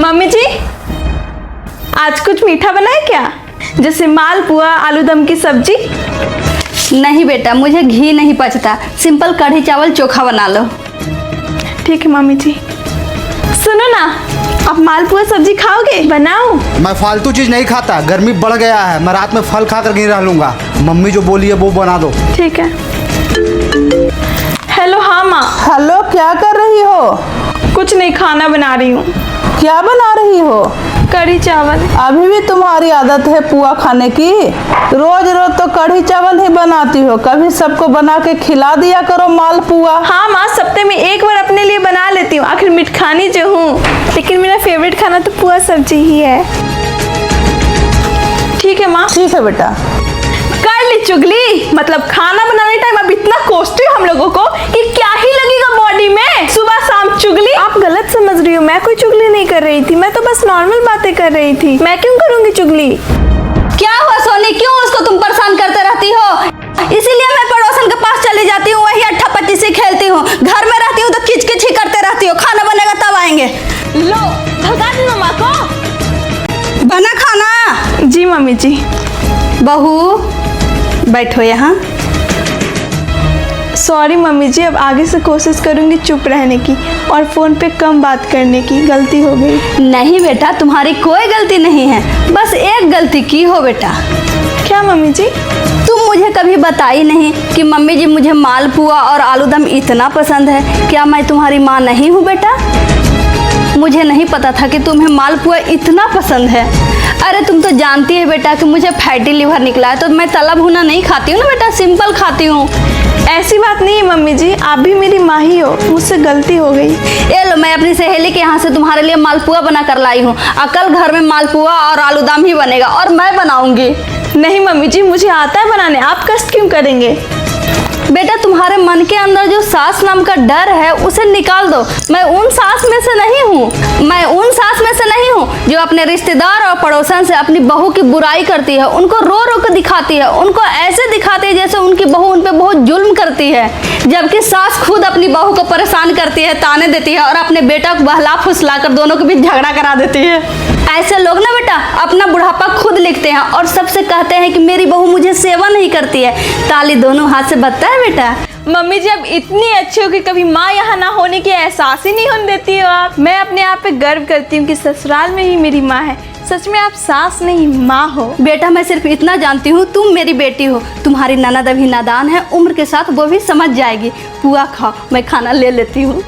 Mummy जी, आज कुछ मीठा बनाए क्या? जैसे मालपुआ, आलू दम की सब्जी। नहीं बेटा, मुझे घी नहीं पचता। सिंपल कढ़ी चावल चोखा बना लो। ठीक है मम्मी जी। सुनो ना, आप मालपुआ सब्जी खाओगे? बनाओ। मैं फालतू चीज नहीं खाता, गर्मी बढ़ गया है। मैं रात में फल खा कर नहीं रह लूंगा। मम्मी जो बोली है वो बना दो। ठीक है। हेलो। हाँ माँ। हेलो, क्या कर रही हो? कुछ नहीं, खाना बना रही हूँ। क्या बना रही हो? कढ़ी चावल। अभी भी तुम्हारी आदत है पुआ खाने की? रोज रोज तो कढ़ी चावल ही बनाती हो, कभी सबको बना के खिला दिया करो मालपुआ। हाँ माँ, सप्ते में एक बार अपने लिए बना लेती हूँ, आखिर मिठखानी जो हूँ। लेकिन मेरा फेवरेट खाना तो पुआ सब्जी ही है। ठीक है माँ। ठीक है बेटा। कर ली चुगली। मतलब खाना बनाने टाइम अब इतना कोसती हो हम लोगों को कि क्या ही लगेगा बॉडी में। सुबह शाम चुगली। आप गलत समझ रही हो, मैं कोई चुगली नहीं कर रही थी, मैं तो बस नॉर्मल बातें कर रही थी। मैं क्यों करूंगी चुगली? क्या हुआ सोनी, क्यों उसको तुम परेशान करते रहती हो? इसीलिए मैं पड़ोसन के पास चली जाती हूँ, वही अट्ठा पच्ची से खेलती हूँ। घर में रहती हूँ तो खिचकिच ही करते रहती हो। खाना बनेगा तब आएंगे। लो, भगा दी मम्मा को। बना खाना? जी मम्मी जी। बहू बैठो यहाँ। सॉरी मम्मी जी, अब आगे से कोशिश करूंगी चुप रहने की और फोन पे कम बात करने की। गलती हो गई। नहीं बेटा, तुम्हारी कोई गलती नहीं है, बस एक गलती की हो बेटा। क्या मम्मी जी? तुम मुझे कभी बताई नहीं कि मम्मी जी मुझे मालपुआ और आलू दम इतना पसंद है। क्या मैं तुम्हारी माँ नहीं हूँ बेटा? मुझे नहीं पता था कि तुम्हें मालपुआ इतना पसंद है। अरे तुम तो जानती है बेटा कि मुझे फैटी लिवर निकला है, तो मैं तला भुना नहीं खाती हूँ ना बेटा, सिंपल खाती हूँ। ऐसी बात नहीं है मम्मी जी, आप भी मेरी माँ ही हो, मुझसे गलती हो गई। ये लो, मैं अपनी सहेली के यहाँ से तुम्हारे लिए मालपुआ बना कर लाई हूँ। कल घर में मालपुआ और आलू दम ही बनेगा और मैं बनाऊंगी। नहीं मम्मी जी, मुझे आता है बनाने, आप कष्ट क्यों करेंगे? बेटा, तुम्हारे मन के अंदर जो सास नाम का डर है उसे निकाल दो। मैं उन सास में से नहीं हूँ जो अपने रिश्तेदार और पड़ोसन से अपनी बहू की बुराई करती है, उनको रो रो कर दिखाती है, उनको ऐसे दिखाती है जैसे उनकी बहू उन पे बहुत जुल्म करती है। जबकि सास खुद अपनी बहू को परेशान करती है, ताने देती है और अपने बेटा को बहला फुसला कर दोनों के बीच झगड़ा करा देती है। ऐसे लोग ना बेटा अपना बुढ़ापा खुद लिखते हैं और सबसे कहते हैं कि मेरी बहू मुझे सेवा नहीं करती है। ताली दोनों हाथ से बजता है बेटा। मम्मी जी, अब इतनी अच्छी हो कि कभी माँ यहाँ ना होने की एहसास ही नहीं होने देती हो आप। मैं अपने आप पे गर्व करती हूँ कि ससुराल में ही मेरी माँ है। सच में आप सास नहीं माँ हो। बेटा, मैं सिर्फ इतना जानती हूँ, तुम मेरी बेटी हो। तुम्हारी ननद अभी नादान है, उम्र के साथ वो भी समझ जाएगी। पुआ खाओ, मैं खाना ले लेती हूँ।